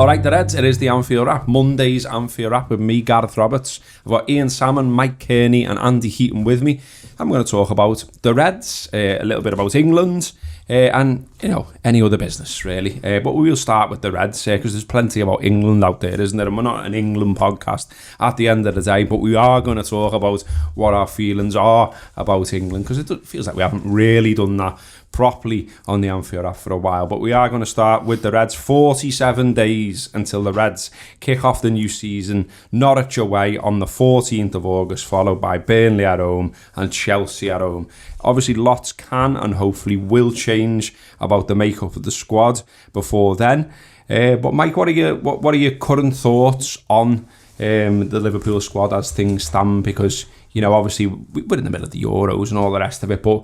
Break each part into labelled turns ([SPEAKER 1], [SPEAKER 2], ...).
[SPEAKER 1] Alright, the Reds, it is the Anfield Wrap. Monday's Anfield Wrap with me, Gareth Roberts. I've got Ian Salmon, Mike Kearney and Andy Heaton with me. I'm going to talk about the Reds, a little bit about England, and, you know, any other business, really. But we'll start with the Reds, because there's plenty about England out there, isn't there? And we're not an England podcast at the end of the day, but we are going to talk about what our feelings are about England, because it feels like we haven't really done that properly on the Anfield Wrap for a while. But we are going to start with the Reds. 47 days until the Reds kick off the new season. Norwich away on the 14th of August, followed by Burnley at home and Chelsea at home. Obviously, lots can and hopefully will change about the makeup of the squad before then. But Mike, what are your current thoughts on the Liverpool squad as things stand? Because, you know, obviously we're in the middle of the Euros and all the rest of it, but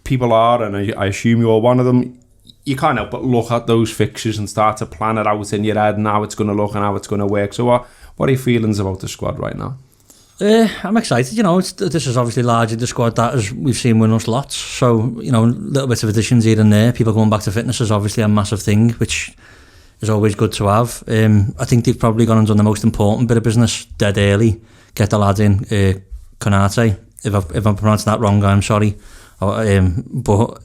[SPEAKER 1] people are, and I assume you're one of them, you can't help but look at those fixtures and start to plan it out in your head and how it's going to look and how it's going to work. So what are your feelings about the squad right now?
[SPEAKER 2] I'm excited. You know, this is obviously largely the squad that we've seen win us lots. So, you know, little bits of additions here and there. People going back to fitness is obviously a massive thing, which is always good to have. I think they've probably gone and done the most important bit of business dead early. Get the lad in, Konate. If I'm pronouncing that wrong, I'm sorry. But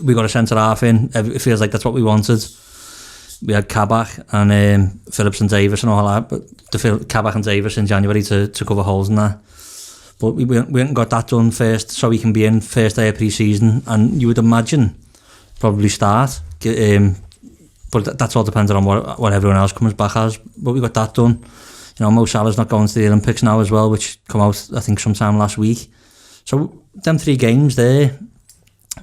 [SPEAKER 2] we got a centre half in. It feels like that's what we wanted. We had Kabak and Phillips and Davis and all that, but Kabak and Davis in January to cover holes in that. But we haven't got that done first, so we can be in first day of pre-season, and you would imagine probably start. But that's all dependent on what everyone else comes back as. But we got that done. You know, Mo Salah's not going to the Olympics now as well, which come out I think sometime last week. So them 3 games there,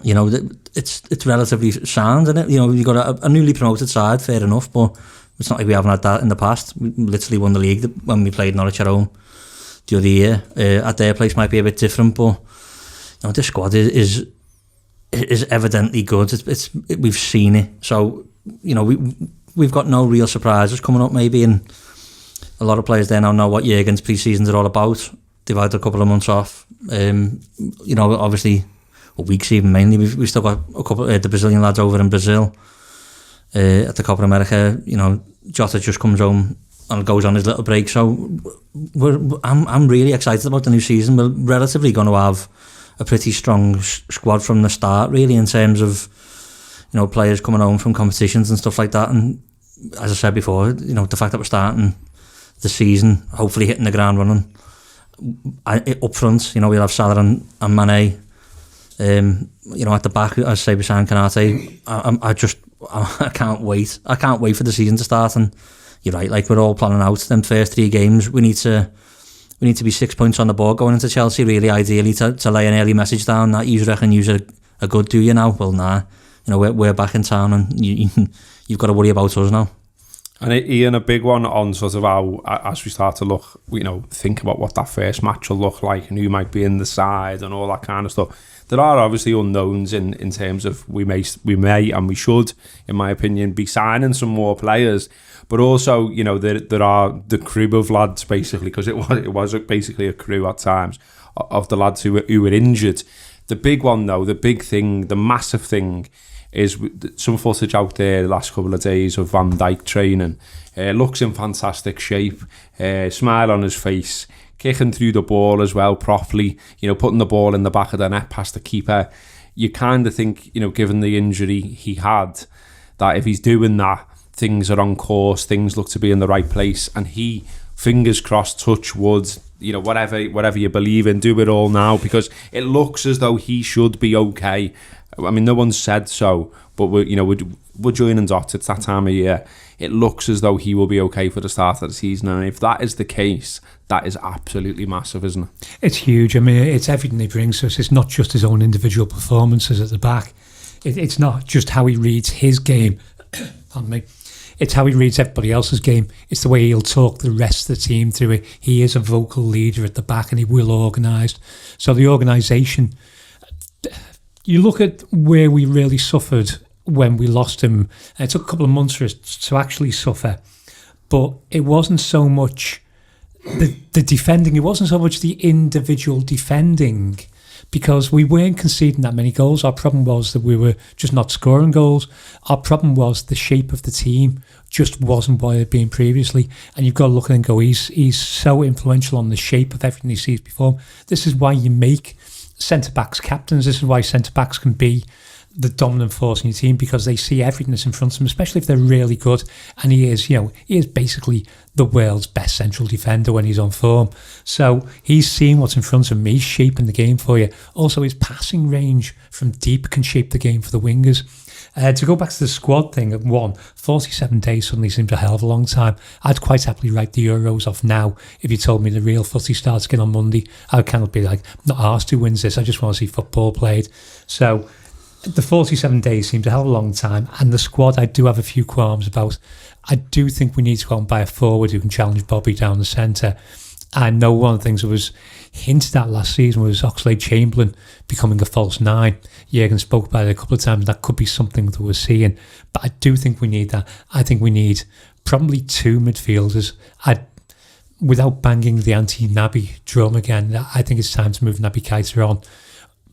[SPEAKER 2] you know, it's relatively sound, isn't it? You know, you've got a newly promoted side, fair enough, but it's not like we haven't had that in the past. We literally won the league when we played Norwich at home the other year. At their place might be a bit different, but you know, this squad is evidently good. We've seen it, so you know we've got no real surprises coming up maybe, and a lot of players there now know what Jurgen's pre-seasons are all about. They've had a couple of months off. You know, obviously, or weeks even mainly. We've still got a couple the Brazilian lads over in Brazil at the Copa America. You know, Jota just comes home and goes on his little break. So I'm really excited about the new season. We're relatively going to have a pretty strong squad from the start, really, in terms of, you know, players coming home from competitions and stuff like that. And as I said before, you know, the fact that we're starting the season, hopefully hitting the ground running. Up front, you know, we'll have Salah and Mane. You know, at the back, as I say, beside Konate. I can't wait. I can't wait for the season to start. And you're right, like we're all planning out them first 3 games. We need to be 6 points on the board going into Chelsea. Really, ideally, to lay an early message down that you reckon you're a good, do you now? Well, nah. You know, we're back in town, and you've got to worry about us now.
[SPEAKER 1] And Ian, a big one on sort of how, as we start to look, you know, think about what that first match will look like and who might be in the side and all that kind of stuff. There are obviously unknowns in terms of we may and we should, in my opinion, be signing some more players. But also, you know, there are the crew of lads, basically, because it was basically a crew at times of the lads who were injured. The big one, though, the big thing, the massive thing, is some footage out there the last couple of days of Van Dijk training. Looks in fantastic shape, smile on his face, kicking through the ball as well properly, you know, putting the ball in the back of the net past the keeper. You kind of think, you know, given the injury he had, that if he's doing that, things are on course, things look to be in the right place, and he, fingers crossed, touch wood, you know, whatever you believe in, do it all now, because it looks as though he should be okay. I mean, no one said so, but we're joining dots. It's that time of year. It looks as though he will be okay for the start of the season, and if that is the case, that is absolutely massive, isn't it?
[SPEAKER 3] It's huge. I mean, it's everything he brings us. It's not just his own individual performances at the back. It's not just how he reads his game. Pardon me. It's how he reads everybody else's game. It's the way he'll talk the rest of the team through it. He is a vocal leader at the back, and he will organise. So the organisation, you look at where we really suffered when we lost him. It took a couple of months for us to actually suffer, but it wasn't so much the defending. It wasn't so much the individual defending, because we weren't conceding that many goals. Our problem was that we were just not scoring goals. Our problem was the shape of the team just wasn't what it had been previously. And you've got to look at it and go, he's so influential on the shape of everything he sees before him. This is why you make centre-backs captains. This is why centre-backs can be the dominant force in your team, because they see everything that's in front of them, especially if they're really good. And he is basically the world's best central defender when he's on form. So he's seeing what's in front of him. He's shaping the game for you. Also, his passing range from deep can shape the game for the wingers. To go back to the squad thing, 47 days suddenly seems a hell of a long time. I'd quite happily write the Euros off now if you told me the real footy starts again on Monday. I would kind of be like, not asked who wins this, I just want to see football played. So the 47 days seems a hell of a long time, and the squad I do have a few qualms about. I do think we need to go and buy a forward who can challenge Bobby down the centre. I know one of the things that was hinted at last season was Oxlade-Chamberlain becoming a false nine. Jürgen spoke about it a couple of times. That could be something that we're seeing, but I do think we need that. I think we need probably 2 midfielders. Without banging the anti-Naby drum again, I think it's time to move Naby Keita on,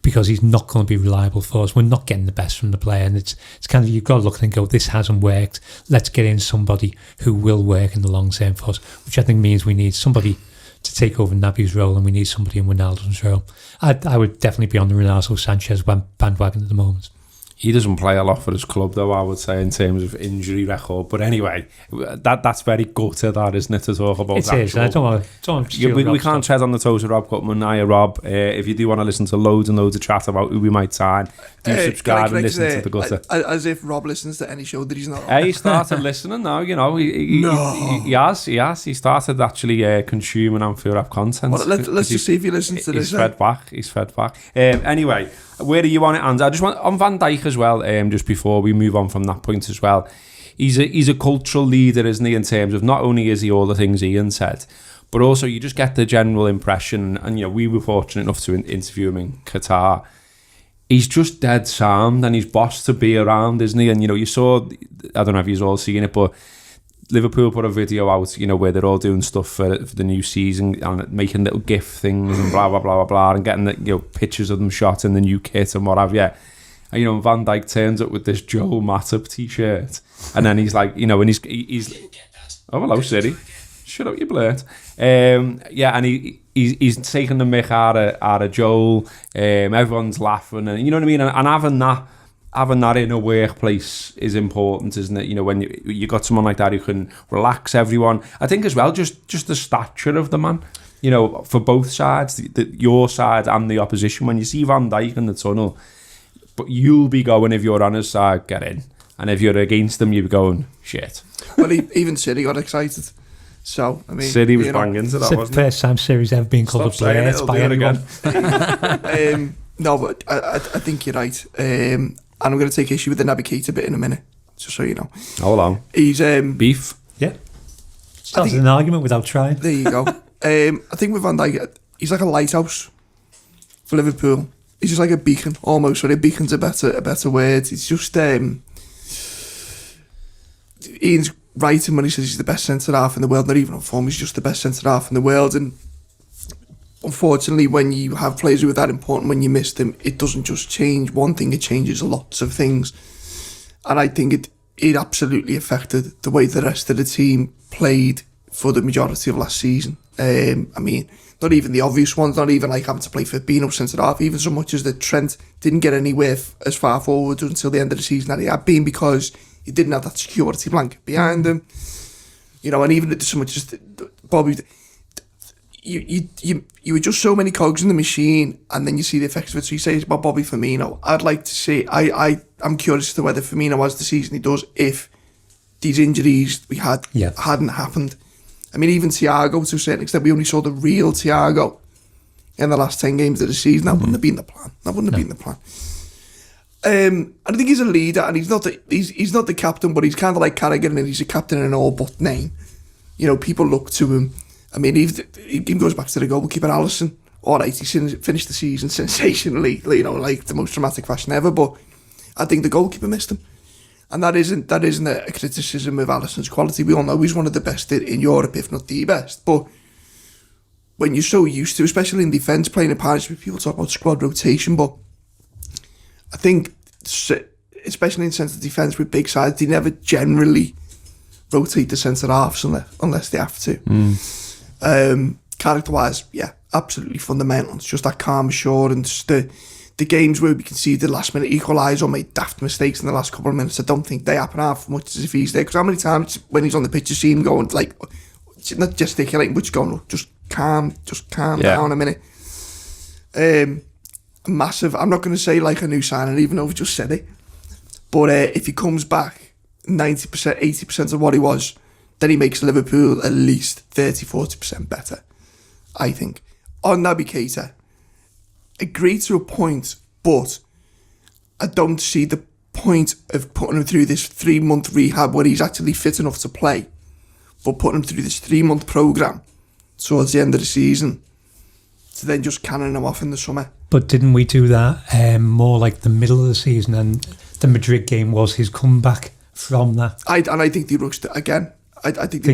[SPEAKER 3] because he's not going to be reliable for us. We're not getting the best from the player, and it's kind of, you've got to look and go, this hasn't worked. Let's get in somebody who will work in the long term for us, which I think means we need somebody to take over Naby's role, and we need somebody in Wijnaldum's role. I would definitely be on the Renato Sanchez bandwagon at the moment.
[SPEAKER 1] He doesn't play a lot for his club, though, I would say, in terms of injury record. But anyway, that's very gutter, that, isn't it, to talk about?
[SPEAKER 3] It is. I don't want to
[SPEAKER 1] we can't tread on the toes of Rob Gutman. Hiya, Rob. If you do want to listen to loads and loads of chat about who we might sign, do subscribe and listen to the gutter.
[SPEAKER 4] As if Rob listens to any show that he's not on.
[SPEAKER 1] He started listening now, you know. He has. He started actually consuming Anfield Wrap content.
[SPEAKER 4] Well, let's just see if he listens to this.
[SPEAKER 1] He's fed back. Anyway, where do you want it, Andy? I just want on Van Dijk as well, just before we move on from that point as well. He's a cultural leader, isn't he, in terms of not only is he all the things Ian said, but also you just get the general impression, and you know, we were fortunate enough to interview him in Qatar. He's just dead sound, and he's boss to be around, isn't he? And you know, you saw, I don't know if you've all seen it, but Liverpool put a video out, you know, where they're all doing stuff for the new season and making little GIF things and blah blah blah blah blah, and getting the, you know, pictures of them shot in the new kit and what have you. And you know, Van Dijk turns up with this Joel Matip t-shirt, and then he's like, you know, and he's oh, hello Siri, shut up you blurt. Yeah, and he's taking the mick out of Joel. Everyone's laughing, and you know what I mean. And having that in a workplace is important, isn't it? You know, when you got someone like that who can relax everyone. I think as well, just the stature of the man, you know, for both sides, your side and the opposition. When you see Van Dijk in the tunnel, but you'll be going, if you're on his side, get in. And if you're against them, you'll be going, shit.
[SPEAKER 4] Well, even City got excited. So, I mean...
[SPEAKER 1] City was banging to that, wasn't it?
[SPEAKER 3] It's the first time Series ever been called a blurt by anyone.
[SPEAKER 4] No, but I think you're right. And I'm going to take issue with the Naby Keita bit in a minute, just so you know.
[SPEAKER 1] How long?
[SPEAKER 4] He's...
[SPEAKER 1] beef.
[SPEAKER 3] Yeah. Started an argument without trying.
[SPEAKER 4] There you go. I think with Van Dijk, he's like a lighthouse for Liverpool. He's just like a beacon, almost. Sorry, a beacon's a better word. It's just... Ian's right when he says he's the best centre-half in the world. Not even on form, he's just the best centre-half in the world. And unfortunately, when you have players who are that important, when you miss them, it doesn't just change one thing, it changes lots of things. And I think it absolutely affected the way the rest of the team played for the majority of last season. I mean, not even the obvious ones, not even like having to play Fabinho centre-half, even so much as that Trent didn't get anywhere as far forward until the end of the season that he had been, because he didn't have that security blanket behind him. You know, and even so much as Bobby... You were just so many cogs in the machine, and then you see the effects of it. So you say it's about Bobby Firmino. I'd like to see... I'm curious as to whether Firmino has the season he does if these injuries we had hadn't happened. I mean, even Thiago, to a certain extent, we only saw the real Thiago in the last 10 games of the season. That wouldn't have been the plan. Been the plan. And I think he's a leader, and he's not the captain, but he's kind of like Carragher, and he's a captain in an all but name. You know, people look to him. I mean, he goes back to the goalkeeper, Alisson. All right, he finished the season sensationally, you know, like the most dramatic fashion ever. But I think the goalkeeper missed him, and that isn't a criticism of Alisson's quality. We all know he's one of the best in Europe, if not the best. But when you're so used to, especially in defence, playing in partnership, people talk about squad rotation, but I think, especially in centre defence with big sides, they never generally rotate the centre halves unless they have to. Character-wise, yeah, absolutely fundamental. It's just that calm assurance. The games where we conceded the last minute equalise or made daft mistakes in the last couple of minutes, I don't think they happen half as much as if he's there. Because how many times when he's on the pitch you see him going, like, not gesticulating, but just going, look, just calm down a minute. Massive. I'm not going to say like a new signing, even though we just said it. But if he comes back 90%, 80% of what he was, then he makes Liverpool at least 30-40% better, I think. On Naby Keita, agree to a point, but I don't see the point of putting him through this 3-month rehab where he's actually fit enough to play, but putting him through this 3-month programme towards the end of the season to then just cannon him off in the summer.
[SPEAKER 3] But didn't we do that more like the middle of the season, and the Madrid game was his comeback from that?
[SPEAKER 4] I think they rushed it again. I think
[SPEAKER 3] the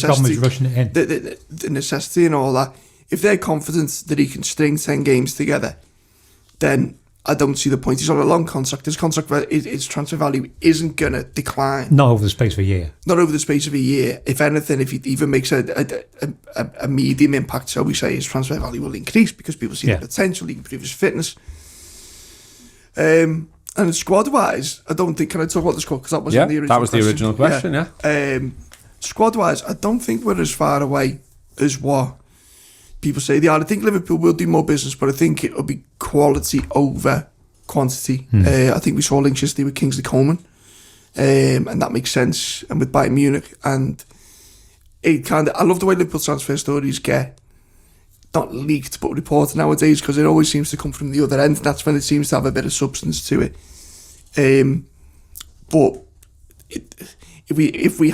[SPEAKER 3] problem was rushing it in.
[SPEAKER 4] The necessity and all that. If they're confident that he can string 10 games together, then I don't see the point. He's on a long contract. His transfer value isn't going to decline.
[SPEAKER 3] Not over the space of a year.
[SPEAKER 4] Not over the space of a year. If anything, if he even makes a medium impact, so we say, his transfer value will increase because people see the potential. He can improve his fitness. And squad-wise, I don't think... Can I talk about the squad? Because that was the original question.
[SPEAKER 1] That was the original question, yeah.
[SPEAKER 4] Squad-wise, I don't think we're as far away as what people say they are. I think Liverpool will do more business, but I think it'll be quality over quantity. I think we saw links yesterday with Kingsley Coman, and that makes sense, and with Bayern Munich. And I love the way Liverpool transfer stories get not leaked but reported nowadays, because it always seems to come from the other end, and that's when it seems to have a bit of substance to it. But if we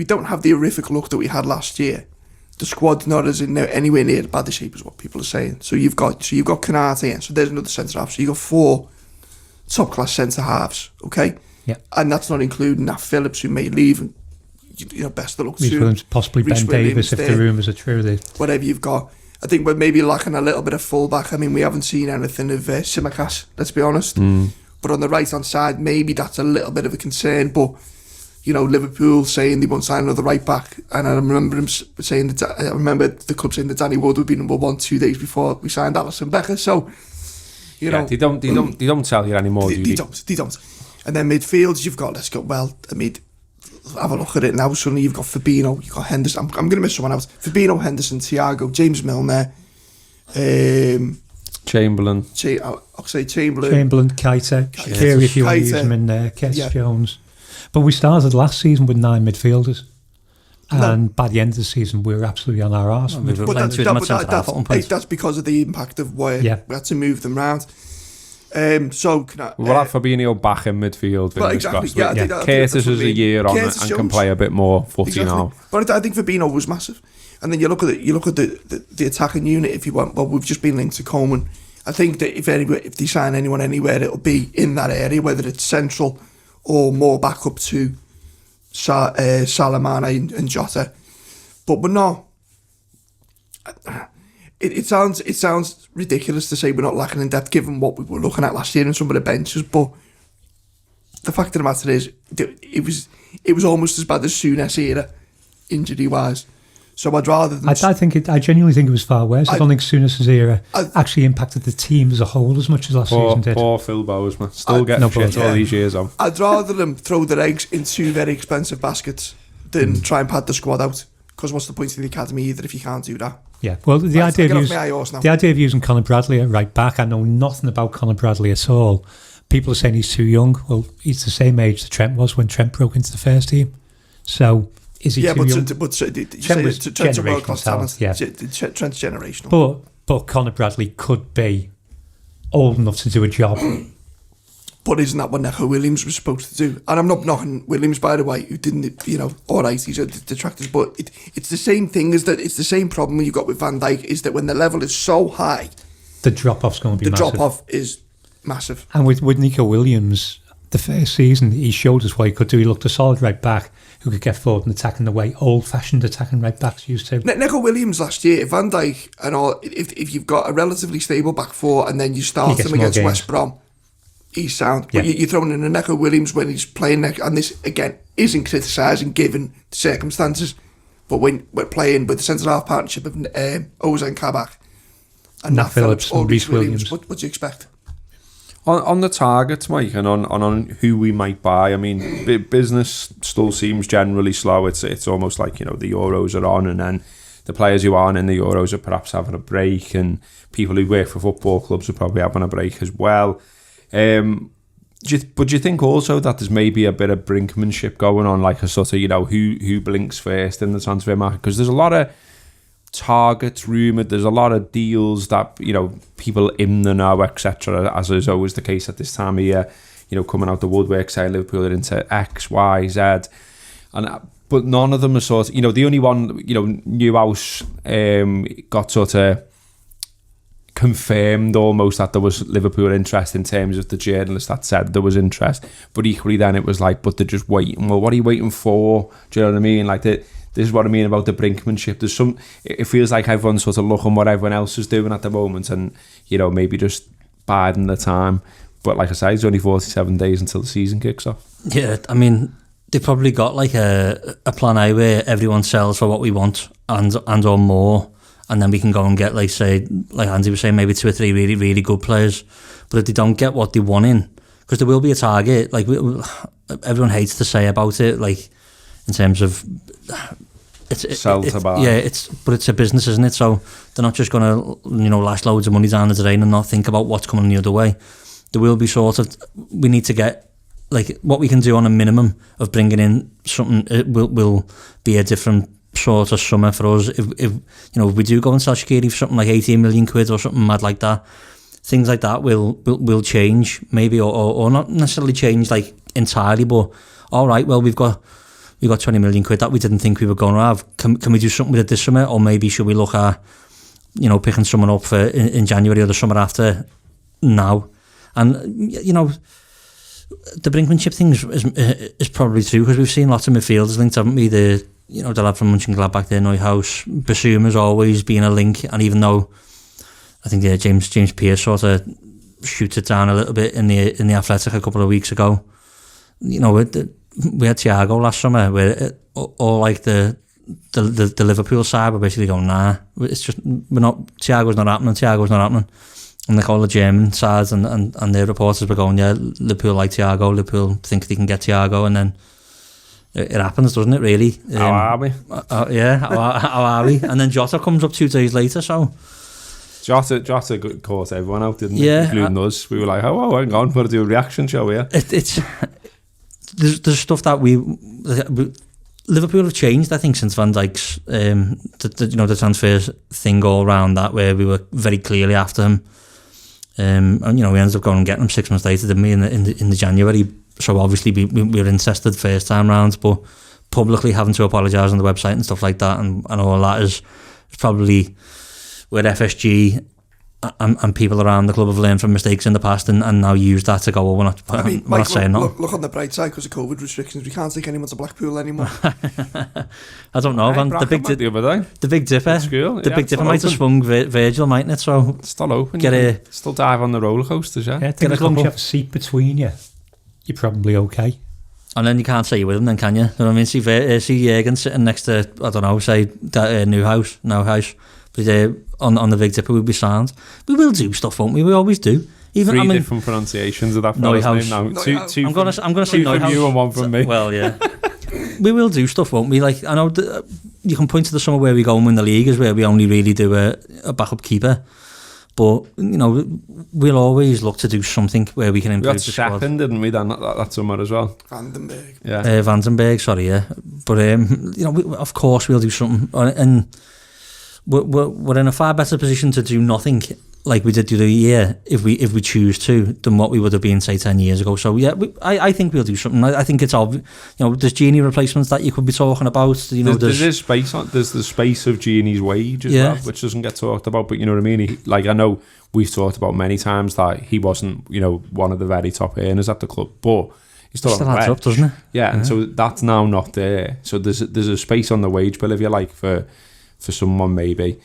[SPEAKER 4] don't have the horrific luck that we had last year, the squad's not anywhere near as bad a shape as what people are saying. So you've got Konate in, so there's another centre half. So you've got 4 top class centre halves, okay?
[SPEAKER 3] Yeah.
[SPEAKER 4] And that's not including Nat Phillips, who may leave, and best of luck to
[SPEAKER 3] possibly Ben Davis if the rumours are true.
[SPEAKER 4] Whatever you've got. I think we're maybe lacking a little bit of fullback. I mean, we haven't seen anything of Tsimikas, let's be honest. But on the right hand side, maybe that's a little bit of a concern. But Liverpool saying they won't sign another right back, and I remember the club saying that Danny Wood would be number 1 2 days before we signed Alisson Becker. So
[SPEAKER 1] they don't tell you anymore.
[SPEAKER 4] They don't. And then midfield, you've got have a look at it now. Suddenly you've got Fabinho, you've got Henderson. I'm going to miss someone out. Fabinho, Henderson, Thiago, James Milner,
[SPEAKER 1] Chamberlain.
[SPEAKER 4] I'll say Chamberlain,
[SPEAKER 3] Keita, Shaqiri if you want to use him in there, Curtis Jones. But we started last season with 9 midfielders, and by the end of the season we were absolutely on our arse.
[SPEAKER 4] That's because of the impact of where we had to move them around. We'll
[SPEAKER 1] have Fabinho back in midfield.
[SPEAKER 4] Well, exactly.
[SPEAKER 1] Curtis is a year on it and can play a bit more footy now.
[SPEAKER 4] But I think Fabinho was massive. And then you look at the attacking unit. If you want, well, we've just been linked to Coleman. I think that if they sign anyone anywhere, it'll be in that area, whether it's central or more back up to Salamane and Jota. But we're not. It sounds ridiculous to say we're not lacking in depth given what we were looking at last year in some of the benches, but the fact of the matter is it was almost as bad as Souness era, injury wise. So I'd rather than...
[SPEAKER 3] I genuinely think it was far worse. I don't think Souness's era actually impacted the team as a whole as much as last season did.
[SPEAKER 1] Poor Phil Boseman. Still getting shit all these years on.
[SPEAKER 4] I'd rather them throw their eggs in 2 very expensive baskets than try and pad the squad out. Because what's the point in the academy either if you can't do that?
[SPEAKER 3] Yeah, well, the idea of using Conor Bradley at right back, I know nothing about Conor Bradley at all. People are saying he's too young. Well, he's the same age that Trent was when Trent broke into the first team. So... Is he too young?
[SPEAKER 4] Trent was
[SPEAKER 3] generational talent. Yeah.
[SPEAKER 4] Trent's generational.
[SPEAKER 3] But Conor Bradley could be old enough to do a job.
[SPEAKER 4] But isn't that what Neco Williams was supposed to do? And I'm not knocking Williams, by the way, who didn't, all right, he's a detractor, but it's the same thing as that. It's the same problem you got with Van Dijk, is that when the level is so high,
[SPEAKER 3] the drop-off's going to be massive.
[SPEAKER 4] The drop-off is massive.
[SPEAKER 3] And with Neco Williams, the first season, he showed us what he could do. He looked a solid right back who could get forward and attack in the way old-fashioned attacking right backs used to.
[SPEAKER 4] Neco Williams last year, Van Dijk and all, if you've got a relatively stable back four and then you start him against West Brom, he's sound. Yeah. But you're throwing in a Neco Williams when he's playing next, and this, again, isn't criticising given the circumstances, but when we're playing with the centre-half partnership of Ozan Kabak and Nat Phillips or Rhys Williams, what do you expect?
[SPEAKER 1] On the targets, Mike, and on who we might buy, I mean, business still seems generally slow. It's almost like, the Euros are on, and then the players who aren't in the Euros are perhaps having a break, and people who work for football clubs are probably having a break as well. But do you think also that there's maybe a bit of brinkmanship going on, like a sort of, who blinks first in the transfer market? Because there's a lot of targets rumoured, there's a lot of deals that, people in the know, etc., as is always the case at this time of year, coming out the woodwork, say Liverpool are into X, Y, Z, but none of them are sort of, the only one, Newhouse got sort of confirmed almost that there was Liverpool interest in terms of the journalist that said there was interest, but equally then it was like, but they're just waiting. Well, what are you waiting for? Do you know what I mean? Like, this is what I mean about the brinkmanship. It feels like everyone's sort of looking what everyone else is doing at the moment, and maybe just biding the time. But like I say, it's only 47 days until the season kicks off. Yeah,
[SPEAKER 2] I mean, they probably got like a plan A where everyone sells for what we want and or more. And then we can go and get, like Andy was saying, maybe 2 or 3 really, really good players. But if they don't get what they want in, because there will be a target, like everyone hates to say about it, like in terms of
[SPEAKER 1] sell to buy.
[SPEAKER 2] Yeah, but it's a business, isn't it? So they're not just going to, lash loads of money down the drain and not think about what's coming the other way. There will be we need to get, like, what we can do on a minimum of bringing in something. It will be a different sort of summer for us. If we do go and sell Shaqiri for something like 18 million quid or something mad like that, things like that will change maybe, or not necessarily change like entirely, but all right, well, we've got 20 million quid that we didn't think we were going to have. Can we do something with it this summer, or maybe should we look at picking someone up for in January or the summer after now? And the brinkmanship thing is probably true, because we've seen lots of midfielders linked, haven't we? The lad from Mönchengladbach there, Neuhaus, Basuma's always been a link, and even though I think James Pearce sort of shoots it down a little bit in the Athletic a couple of weeks ago, we had Thiago last summer, where all like the Liverpool side were basically going, nah, it's just Thiago's not happening. And like all the German sides and their reporters were going, yeah, Liverpool like Thiago, Liverpool think they can get Thiago, and then it happens, doesn't it, really?
[SPEAKER 1] How are we?
[SPEAKER 2] How are we? And then Jota comes up 2 days later, so...
[SPEAKER 1] Jota caught everyone out, didn't he? Yeah. Including us. We were like, oh, hang on, we've got to do a reaction show here.
[SPEAKER 2] There's stuff that Liverpool have changed, I think, since Van Dijk's the transfer thing all around that, where we were very clearly after him. And we ended up going and getting him 6 months later, didn't we, in the January. So obviously we were interested first time round, but publicly having to apologise on the website and stuff like that and all that is probably where FSG and people around the club have learned from mistakes in the past and now use that to go, well, we're not saying no.
[SPEAKER 4] Look on the bright side, because of COVID restrictions, we can't take anyone to Blackpool anymore.
[SPEAKER 2] I don't know, man. The Big Dipper. Big Dipper might have swung Virgil, mightn't it? So
[SPEAKER 1] still open. Still dive on the roller coasters, yeah.
[SPEAKER 3] I think as long as you have a seat between you, you're probably okay.
[SPEAKER 2] And then you can't say you're with him, then, can you? You know what I mean? See Jürgen sitting next to, I don't know, say Neuhaus. But on the Big Dipper, we'll be sound. We will do stuff, won't we? We always do.
[SPEAKER 1] Even different pronunciations of that fella's name now. Two I'm gonna say Neuhaus. From you and one from me.
[SPEAKER 2] Well, yeah. We will do stuff, won't we? Like, I know you can point to the summer where we go and win the league is where we only really do a backup keeper. But, we'll always look to do something where we can improve the squad. We got
[SPEAKER 1] second, didn't we, that summer as well?
[SPEAKER 4] Vandenberg.
[SPEAKER 1] Yeah.
[SPEAKER 2] Vandenberg, sorry, yeah. But, of course we'll do something. And we're in a far better position to do nothing like we did the other year if we choose to than what we would have been, say, 10 years ago. So yeah, I think we'll do something. I think it's obvious. There's Genie replacements that you could be talking about.
[SPEAKER 1] There's the space of Genie's wage as well, which doesn't get talked about. But you know what I mean. I know we've talked about many times that he wasn't one of the very top earners at the club, but he still
[SPEAKER 2] adds up, doesn't it?
[SPEAKER 1] Yeah, and so that's now not there. So there's a space on the wage bill, if you like, for someone maybe.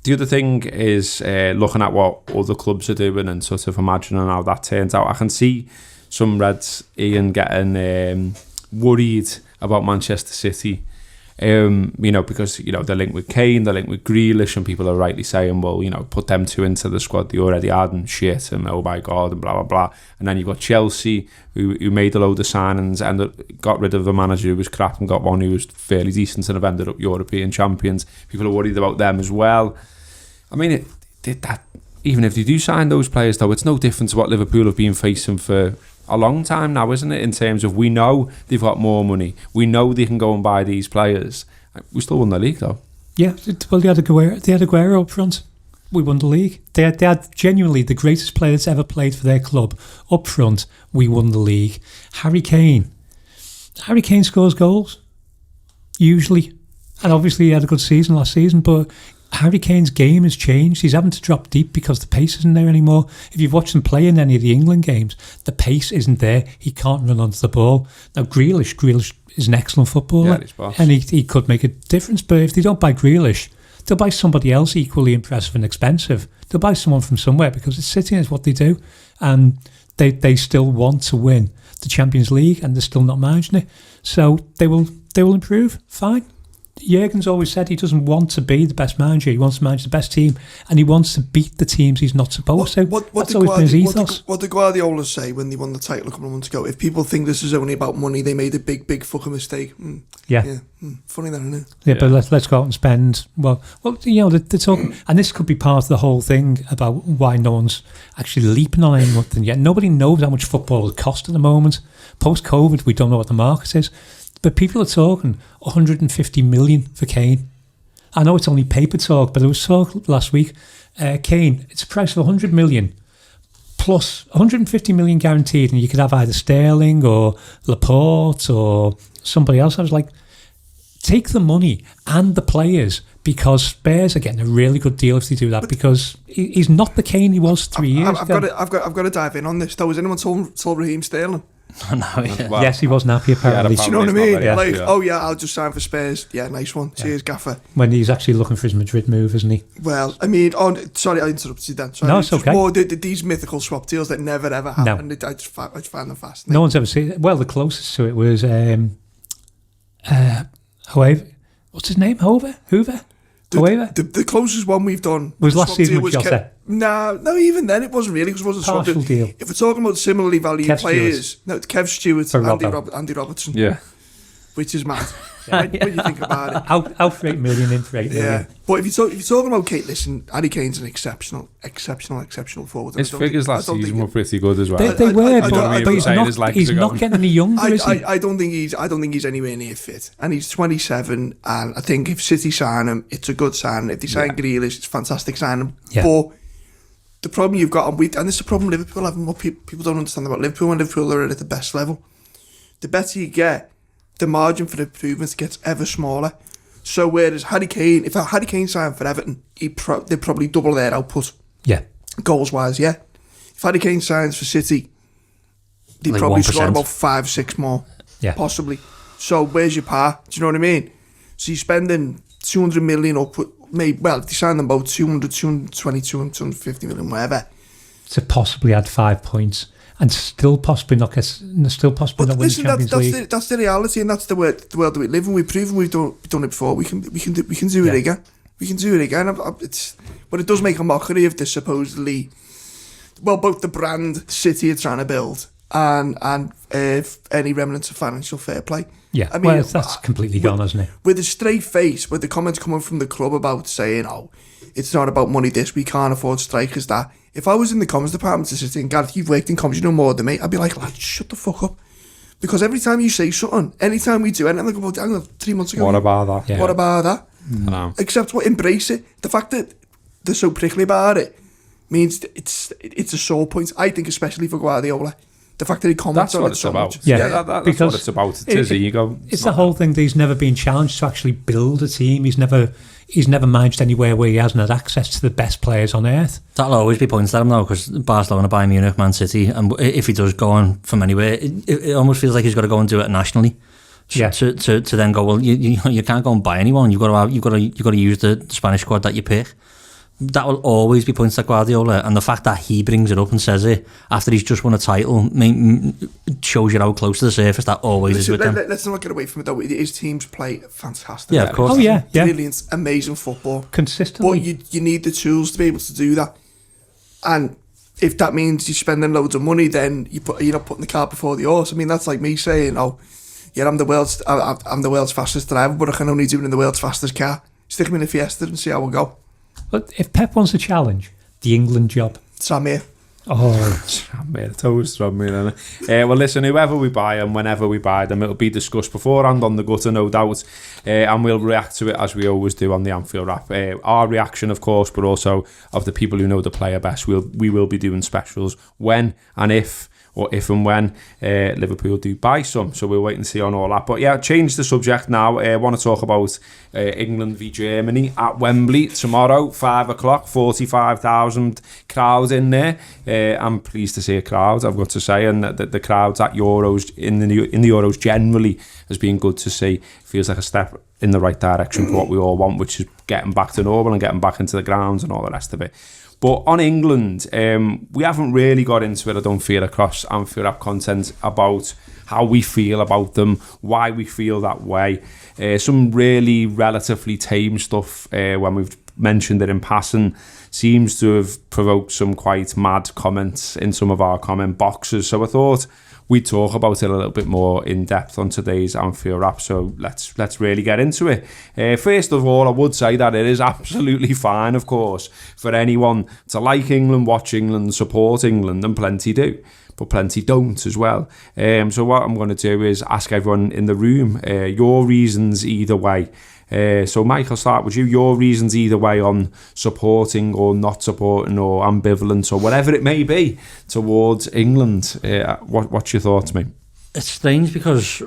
[SPEAKER 1] The other thing is looking at what other clubs are doing and sort of imagining how that turns out. I can see some Reds, Ian, getting worried about Manchester City, because, they're linked with Kane, they're linked with Grealish, and people are rightly saying, well, put them two into the squad they already had and shit, and oh my God, and blah, blah, blah. And then you've got Chelsea, who made a load of signings and got rid of the manager who was crap and got one who was fairly decent and have ended up European champions. People are worried about them as well. I mean, even if they do sign those players, though, it's no different to what Liverpool have been facing for a long time now, isn't it? In terms of, we know they've got more money, we know they can go and buy these players. We still won the league, though. Yeah,
[SPEAKER 3] well, they had Aguero up front. We won the league. They had genuinely the greatest player that's ever played for their club up front. We won the league. Harry Kane scores goals usually, and obviously he had a good season last season, but Harry Kane's game has changed. He's having to drop deep because the pace isn't there anymore. If you've watched him play in any of the England games, the pace isn't there. He can't run onto the ball. Now, Grealish is an excellent footballer, and he could make a difference. But if they don't buy Grealish, they'll buy somebody else equally impressive and expensive. They'll buy someone from somewhere, because it's City is what they do. And they still want to win the Champions League, and they're still not managing it. So they will improve. Fine. Jurgen's always said he doesn't want to be the best manager. He wants to manage the best team, and he wants to beat the teams he's not supposed to. That's always been his ethos.
[SPEAKER 4] What did Guardiola say when they won the title a couple of months ago? If people think this is only about money, they made a big fucking mistake. Funny that, isn't it?
[SPEAKER 3] Yeah, but let's go out and spend. Well, they're talking, and this could be part of the whole thing about why no one's actually leaping on anything yet. Nobody knows how much football would cost at the moment. Post-COVID, we don't know what the market is. But people are talking 150 million for Kane. I know it's only paper talk, but it was talk last week. Kane, it's a price of 100 million plus 150 million guaranteed, and you could have either Sterling or Laporte or somebody else. I was like, take the money and the players, because Spurs are getting a really good deal if they do that, but because he's not the Kane he was 3 years ago.
[SPEAKER 4] I've got to dive in on this though. Has anyone told Raheem Sterling?
[SPEAKER 3] Well, yes, he wasn't happy apparently.
[SPEAKER 4] Do you know what I mean? I'll just sign for Spurs. Yeah, nice one. Cheers, Gaffer.
[SPEAKER 3] When he's actually looking for his Madrid move, isn't he?
[SPEAKER 4] Well, I mean, sorry, I interrupted you then. Sorry,
[SPEAKER 3] no, it's okay.
[SPEAKER 4] More these mythical swap deals that never ever happen. No. I just find them fascinating.
[SPEAKER 3] No one's ever seen it. Well, the closest to it was Hoover. What's his name? Hoover?
[SPEAKER 4] The closest one we've done
[SPEAKER 3] was last season with Jota.
[SPEAKER 4] No, even then it wasn't really, because it wasn't a
[SPEAKER 3] partial deal.
[SPEAKER 4] If we're talking about similarly valued players, Kev Stewart, Andy Robertson, which is mad when you think about it.
[SPEAKER 3] Out for 8 million, in for 8 million.
[SPEAKER 4] Yeah, but if you're talking about Kate, listen, Harry Kane's an exceptional forward.
[SPEAKER 1] His figures last season were pretty good as well.
[SPEAKER 3] They were, but he's not getting any younger, is he?
[SPEAKER 4] I don't think he's anywhere near fit, and he's 27. And I think if City sign him, it's a good sign. If they sign Grealish, it's a fantastic sign.
[SPEAKER 3] Yeah.
[SPEAKER 4] But the problem you've got, and this is the problem Liverpool have, and what people don't understand about Liverpool, when Liverpool are at the best level, the better you get, the margin for improvement gets ever smaller. So whereas Harry Kane, if Harry Kane signed for Everton, they'd probably double their output.
[SPEAKER 3] Yeah.
[SPEAKER 4] Goals wise, yeah. If Harry Kane signs for City, they'd like probably 1%. Score about 5-6 more.
[SPEAKER 3] Yeah.
[SPEAKER 4] Possibly. So where's your par? Do you know what I mean? So you're spending 200 million up, maybe, well, if they sign them both 200, 220, 250 million, whatever.
[SPEAKER 3] To possibly add 5 points. And still possibly not win the Champions League.
[SPEAKER 4] That's the reality, and that's the world that we live in. We've proven we've done it before. We can do it again. We can do it again. But it does make a mockery of the supposedly, well, both the brand City are trying to build and any remnants of financial fair play.
[SPEAKER 3] Yeah, I mean, that's completely gone, hasn't it?
[SPEAKER 4] With a straight face, with the comments coming from the club about saying, "Oh, it's not about money. This, we can't afford strikers." That. If I was in the comms department to sit in, Gareth, you've worked in comms, you know more than me, I'd be like, lad, shut the fuck up. Because every time you say something, anytime we do anything, like, hang on, 3 months ago.
[SPEAKER 1] What about that?
[SPEAKER 4] Yeah. What about that?
[SPEAKER 1] No.
[SPEAKER 4] Except what, embrace it. The fact that they're so prickly about it means it's a sore point. I think especially for Guardiola. The fact that he comments on it so much.
[SPEAKER 1] Yeah, that's what it's about. It's ego.
[SPEAKER 3] It's the whole thing that he's never been challenged to actually build a team. He's never managed anywhere where he hasn't had access to the best players on earth.
[SPEAKER 2] That'll always be points at him though, because Barcelona, Bayern Munich, Man City, and if he does go on from anywhere, it almost feels like he's got to go and do it nationally.
[SPEAKER 3] Yeah.
[SPEAKER 2] To then go, well, you can't go and buy anyone. You've got to use the Spanish squad that you pick. That will always be points at Guardiola, and the fact that he brings it up and says it after he's just won a title shows you how close to the surface that always is with them.
[SPEAKER 4] Let's not get away from it though. His teams play fantastic.
[SPEAKER 2] Yeah, of course.
[SPEAKER 3] Oh yeah.
[SPEAKER 4] Brilliant, amazing football.
[SPEAKER 3] Consistently.
[SPEAKER 4] But you need the tools to be able to do that. And if that means you're spending loads of money, then you're not putting the cart before the horse. I mean, that's like me saying, "Oh, yeah, I'm the world's fastest driver, but I can only do it in the world's fastest car. Stick me in a Fiesta and see how we go."
[SPEAKER 3] But if Pep wants a challenge, the England job.
[SPEAKER 4] Sam here.
[SPEAKER 3] Oh,
[SPEAKER 1] toast from me. Well, listen, whoever we buy and whenever we buy them, it'll be discussed beforehand on the gutter, no doubt, and we'll react to it as we always do on the Anfield Wrap. Our reaction, of course, but also of the people who know the player best. We will be doing specials when and if and when Liverpool do buy some. So we'll wait and see on all that. But yeah, change the subject now. I want to talk about England v Germany at Wembley tomorrow, 5 o'clock, 45,000 crowd in there. I'm pleased to see a crowd, I've got to say, and the crowds at Euros, in the Euros generally, has been good to see. Feels like a step in the right direction for what we all want, which is getting back to normal and getting back into the grounds and all the rest of it. But on England, we haven't really got into it, I don't feel, across Anfield Wrap content about how we feel about them, why we feel that way. Some really relatively tame stuff when we've mentioned it in passing seems to have provoked some quite mad comments in some of our comment boxes. So I thought we'd talk about it a little bit more in depth on today's Anfield Wrap, so let's really get into it. First of all, I would say that it is absolutely fine, of course, for anyone to like England, watch England, support England, and plenty do, but plenty don't as well. So what I'm going to do is ask everyone in the room your reasons either way. So Mike, I'll start with you. Your reasons either way on supporting or not supporting or ambivalent or whatever it may be towards England. What's your thoughts, mate?
[SPEAKER 2] It's strange because,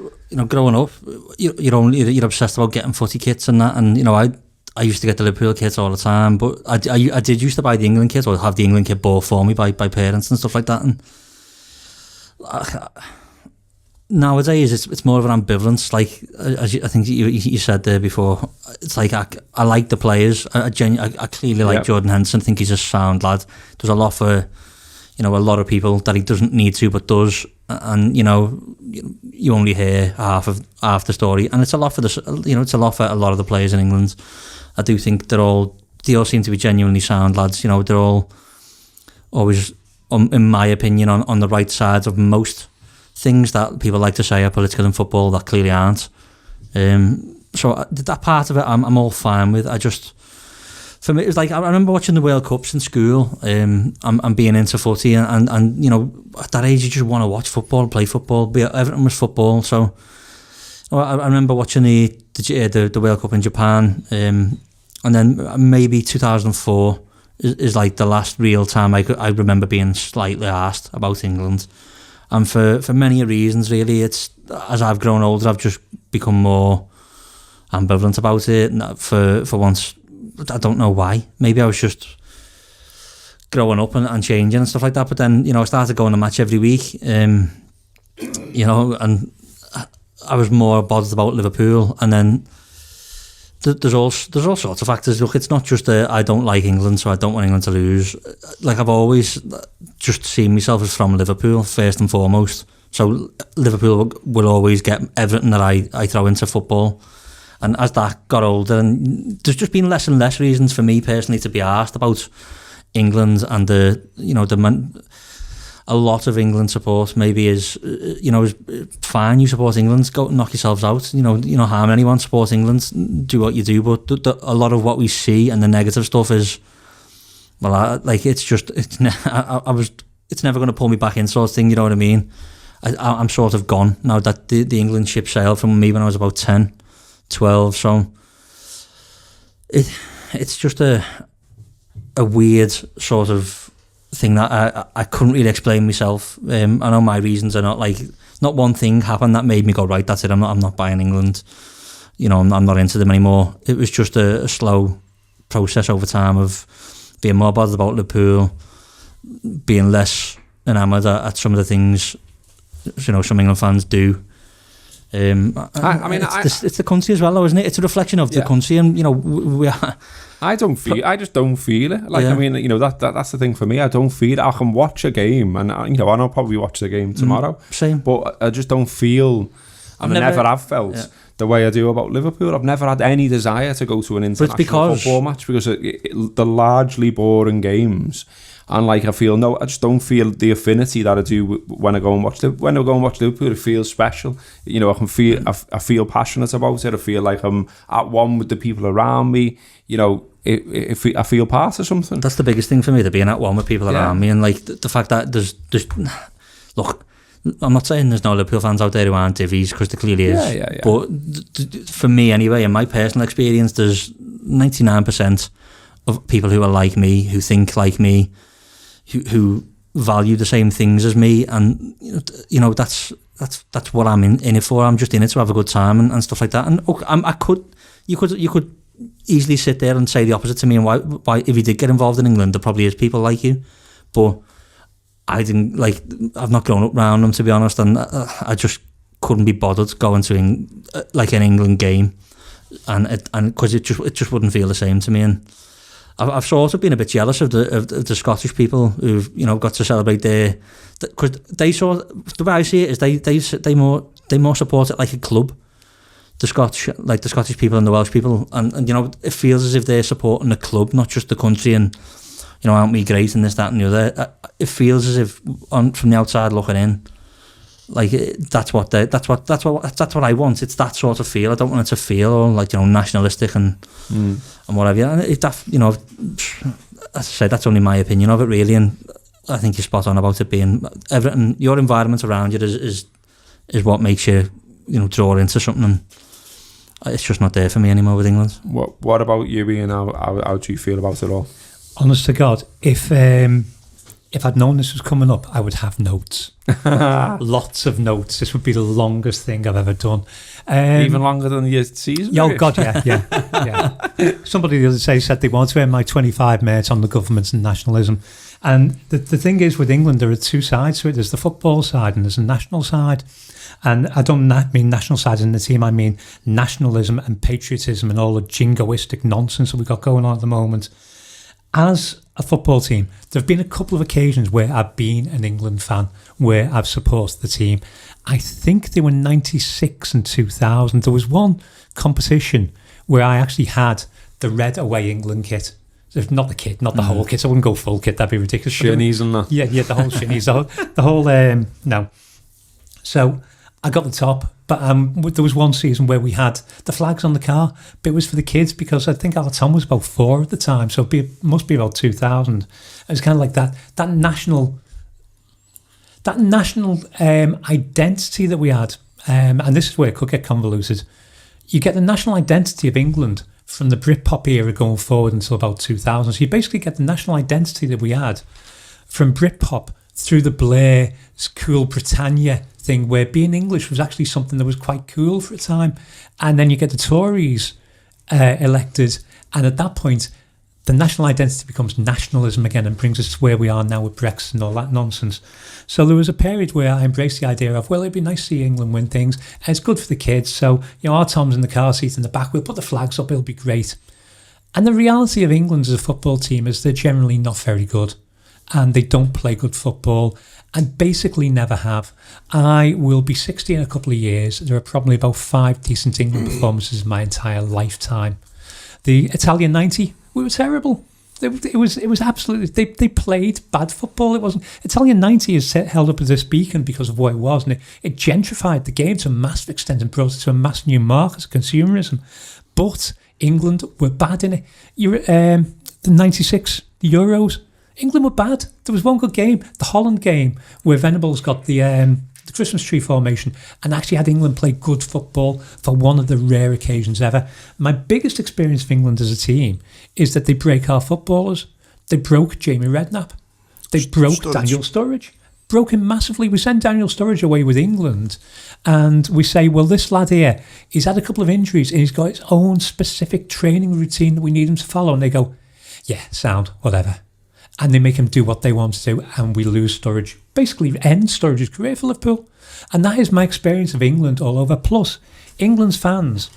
[SPEAKER 2] growing up, you're obsessed about getting footy kits and that, and I used to get the Liverpool kits all the time, but I did used to buy the England kit or have the England kit bought for me by parents and stuff like that, and nowadays it's more of an ambivalence. Like, as I think you said there before, it's like I like the players. I clearly like Jordan Henderson. I think he's a sound lad. Does a lot for a lot of people that he doesn't need to but does, and you only hear half the story, and it's a lot for it's a lot for a lot of the players in England. I do think they all seem to be genuinely sound lads. They're all always, in my opinion, on the right sides of most things that people like to say are political in football that clearly aren't. So that part of it I'm all fine with. For me, it was like, I remember watching the World Cups in school, and being into footy, and at that age you just want to watch football, play football. Everything was football. So I remember watching the World Cup in Japan, and then maybe 2004 is like the last real time I remember being slightly arsed about England. And for many reasons, really, it's as I've grown older, I've just become more ambivalent about it. For once, I don't know why. Maybe I was just growing up and changing and stuff like that. But then, I started going to match every week, and I was more bothered about Liverpool. And then there's all sorts of factors. Look, it's not just I don't like England, so I don't want England to lose. Like, I've always just seen myself as from Liverpool first and foremost. So Liverpool will always get everything that I throw into football. And as that got older, and there's just been less and less reasons for me personally to be asked about England, and a lot of England support maybe is fine. You support England, go knock yourselves out. Harm anyone. Support England, do what you do. But a lot of what we see and the negative stuff is, well, it's never going to pull me back in, sort of thing. You know what I mean? I'm sort of gone now that the England ship sailed from me when I was about 10, 12. So it's just a weird sort of thing that I couldn't really explain myself. I know my reasons are not one thing happened that made me go, right, that's it, I'm not buying England. I'm not into them anymore. It was just a slow process over time of being more bothered about Liverpool, being less enamoured at some of the things some England fans do. It's the country as well, though, isn't it? It's a reflection of the country, and we are.
[SPEAKER 1] I just don't feel it. That's the thing for me. I don't feel it. I can watch a game, and I'll probably watch the game tomorrow.
[SPEAKER 2] Same,
[SPEAKER 1] but I just don't feel. I never have felt the way I do about Liverpool. I've never had any desire to go to an international football match because they're largely boring games. And I just don't feel the affinity that I do when I go and watch Liverpool. It feels special. I feel passionate about it. I feel like I'm at one with the people around me. I feel part of something.
[SPEAKER 2] That's the biggest thing for me, to being at one with people around me, and the fact that there's look. I'm not saying there's no Liverpool fans out there who aren't divvies, because there clearly is.
[SPEAKER 1] Yeah.
[SPEAKER 2] But for me anyway, in my personal experience, there's 99% of people who are like me, who think like me, who value the same things as me, and that's what I'm in it for. I'm just in it to have a good time and stuff like that. And you could easily sit there and say the opposite to me, and why if you did get involved in England, there probably is people like you, but I didn't I've not grown up around them, to be honest, and I just couldn't be bothered going to an England game, and because it just wouldn't feel the same to me. And I've sort of been a bit jealous of the Scottish people who've got to celebrate their, because the way I see it is they more support it like a club. The Scottish people and the Welsh people, and it feels as if they're supporting the club, not just the country. And aren't we great and this, that, and the other? It feels as if from the outside looking in, that's what I want. It's that sort of feel. I don't want it to feel all nationalistic and whatever. And as I say, that's only my opinion of it, really. And I think you're spot on about it being everything. Your environment around you is what makes you draw into something. And it's just not there for me anymore with England.
[SPEAKER 1] What about you, Ian? How do you feel about it all?
[SPEAKER 3] Honest to God, if I'd known this was coming up, I would have notes. Lots of notes. This would be the longest thing I've ever done.
[SPEAKER 1] Even longer than your season?
[SPEAKER 3] Oh, God, yeah. Somebody the other day said they want to earn my 25 minutes on the government and nationalism. And the thing is, with England, there are two sides to it. There's the football side and there's a national side. And I don't mean national side in the team. I mean nationalism and patriotism and all the jingoistic nonsense that we've got going on at the moment. As a football team, there have been a couple of occasions where I've been an England fan, where I've supported the team. I think they were 96 and 2000. There was one competition where I actually had the red away England kit. Not the kit, not the whole kit. I wouldn't go full kit, that'd be ridiculous.
[SPEAKER 1] Shinnies and that.
[SPEAKER 3] Yeah, the whole shinnies. the whole no. So I got the top, but there was one season where we had the flags on the car, but it was for the kids, because I think our Tom was about 4 at the time, so it must be about 2000. It was kind of like that national identity that we had, and this is where it could get convoluted. You get the national identity of England from the Britpop era going forward until about 2000. So you basically get the national identity that we had from Britpop through the Blair, Cool Britannia thing, where being English was actually something that was quite cool for a time. And then you get the Tories elected, and at that point, the national identity becomes nationalism again and brings us to where we are now with Brexit and all that nonsense. So there was a period where I embraced the idea of, well, it'd be nice to see England win things, and it's good for the kids. So, our Tom's in the car seat in the back, we'll put the flags up, it'll be great. And the reality of England as a football team is they're generally not very good, and they don't play good football, and basically never have. I will be 60 in a couple of years. There are probably about 5 decent England performances in my entire lifetime. The Italian 90, we were terrible. It was absolutely, they played bad football. It wasn't. Italian 90 is held up as this beacon because of what it was, and it gentrified the game to a massive extent and brought it to a massive new mark as consumerism. But England were bad in it. The 96, the Euros, England were bad. There was one good game, the Holland game, where Venables got the Christmas tree formation and actually had England play good football for one of the rare occasions ever. My biggest experience of England as a team is that they break our footballers. They broke Jamie Redknapp. They broke Daniel Sturridge. Broke him massively. We sent Daniel Sturridge away with England, and we say, well, this lad here, he's had a couple of injuries and he's got his own specific training routine that we need him to follow. And they go, yeah, sound, whatever. And they make him do what they want to do, and we lose Sturridge. Basically end Sturridge's career for Liverpool. And that is my experience of England all over. Plus, England's fans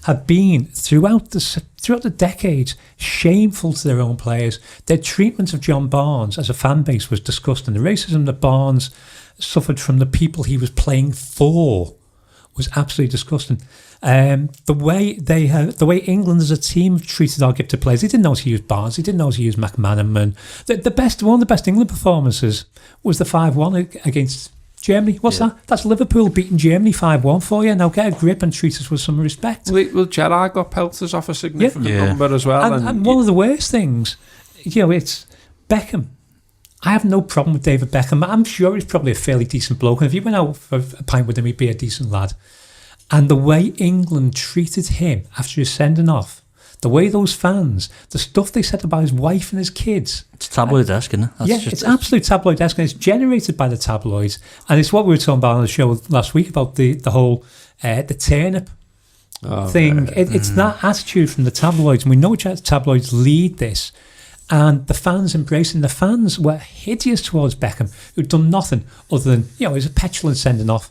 [SPEAKER 3] have been, throughout the decades, shameful to their own players. Their treatment of John Barnes as a fan base was disgusting. The racism that Barnes suffered from the people he was playing for was absolutely disgusting. The way England as a team treated our gifted players, they didn't know how to use Barnes, they didn't know how to use McManaman. One of the best England performances was the 5-1 against Germany. What's that? That's Liverpool beating Germany 5-1 for you. Now get a grip and treat us with some respect.
[SPEAKER 1] Well, Gerrard got pelters off a significant number as well.
[SPEAKER 3] And one of the worst things, it's Beckham. I have no problem with David Beckham. I'm sure he's probably a fairly decent bloke. And if you went out for a pint with him, he'd be a decent lad. And the way England treated him after his sending off, the way those fans, the stuff they said about his wife and his kids.
[SPEAKER 2] It's tabloid-esque, isn't it?
[SPEAKER 3] It's absolute tabloid-esque, and it's generated by the tabloids. And it's what we were talking about on the show last week about the whole the turnip thing. It's that attitude from the tabloids, and we know which tabloids lead this. And the fans embracing. The fans were hideous towards Beckham, who'd done nothing other than, it was a petulant sending off.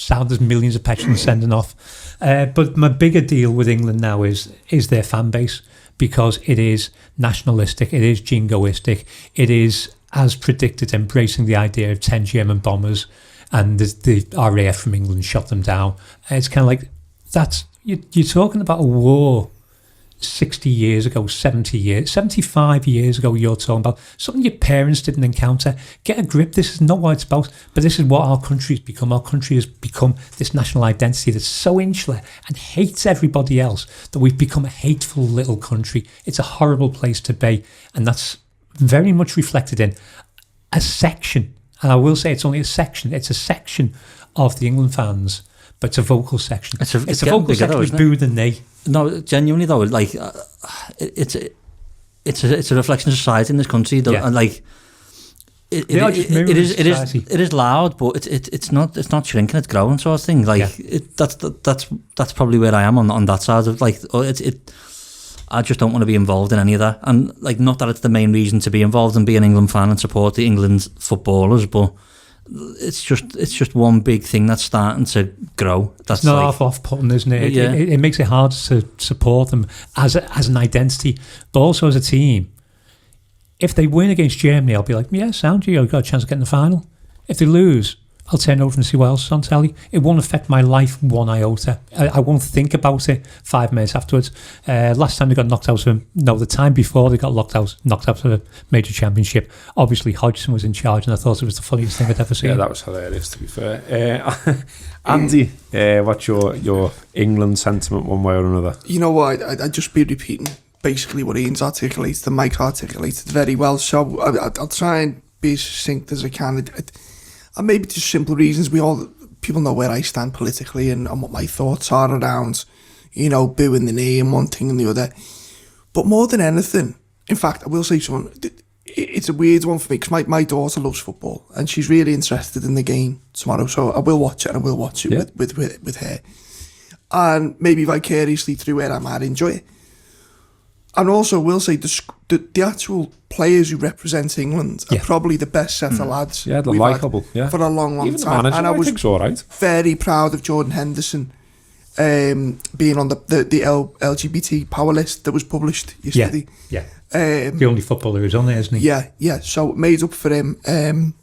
[SPEAKER 3] There's millions of petulants sending off. But my bigger deal with England now is their fan base, because it is nationalistic, it is jingoistic, it is, as predicted, embracing the idea of 10 German bombers, and the RAF from England shot them down. It's kind of like, you're talking about a war 60 years ago, 70 years, 75 years ago, you're talking about something your parents didn't encounter. Get a grip. This is not what it's about, but this is what our country's become. Our country has become this national identity that's so insular and hates everybody else that we've become a hateful little country. It's a horrible place to be, and that's very much reflected in a section, and I will say it's only a section, it's a section of the England fans, but it's a vocal section. It's a vocal section who's boo the knee.
[SPEAKER 2] No, genuinely though, like it's a reflection of society in this country. And like it is loud, but it's not shrinking, it's growing, sort of thing. Like that's probably where I am on that side of like I just don't want to be involved in any of that, and like not that it's the main reason to be involved and be an England fan and support the England footballers, but it's just one big thing that's starting to grow. That's
[SPEAKER 3] not half off-putting, isn't it?
[SPEAKER 2] Yeah.
[SPEAKER 3] It makes it hard to support them as an identity, but also as a team. If they win against Germany, I'll be like, yeah, sound, you've got a chance of getting the final. If they lose, I'll turn over and see what else is on telly. It won't affect my life one iota. I won't think about it 5 minutes afterwards. Last time they got knocked out the time before they got knocked out of a major championship. Obviously, Hodgson was in charge, and I thought it was the funniest thing I'd ever seen.
[SPEAKER 1] Yeah, that was hilarious, to be fair. Andy, what's your England sentiment one way or another?
[SPEAKER 4] You know what? I'd just be repeating basically what Ian's articulated, and Mike articulated very well. So I'll try and be as succinct as I can. And maybe just simple reasons. People know where I stand politically and what my thoughts are around, booing the knee and one thing and the other. But more than anything, in fact, I will say something. It's a weird one for me because my daughter loves football and she's really interested in the game tomorrow. So I will watch it, and I will watch it with her. And maybe vicariously through where I'm at, enjoy it. And also, will say the actual players who represent England are probably the best set of lads.
[SPEAKER 1] Yeah, they're likeable. Yeah,
[SPEAKER 4] for a long
[SPEAKER 1] Even
[SPEAKER 4] time.
[SPEAKER 1] The manager,
[SPEAKER 4] and I was
[SPEAKER 1] all right.
[SPEAKER 4] very proud of Jordan Henderson being on the LGBT power list that was published yesterday.
[SPEAKER 3] Yeah. The only footballer who's on there, isn't he?
[SPEAKER 4] Yeah. So made up for him.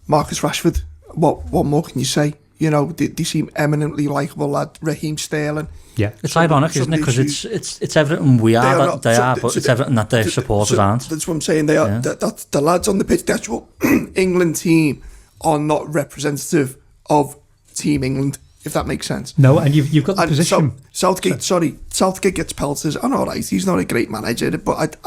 [SPEAKER 4] Marcus Rashford. What more can you say? They seem eminently likeable lad. Raheem Sterling.
[SPEAKER 2] Yeah, it's ironic, isn't it? Because it's everything we are, they are, but it's everything that their supporters aren't.
[SPEAKER 4] That's what I'm saying. They are. That's the lads on the pitch. The actual England team are not representative of Team England, if that makes sense.
[SPEAKER 3] No, and you've got the position.
[SPEAKER 4] Southgate gets pelters. And all right, he's not a great manager, but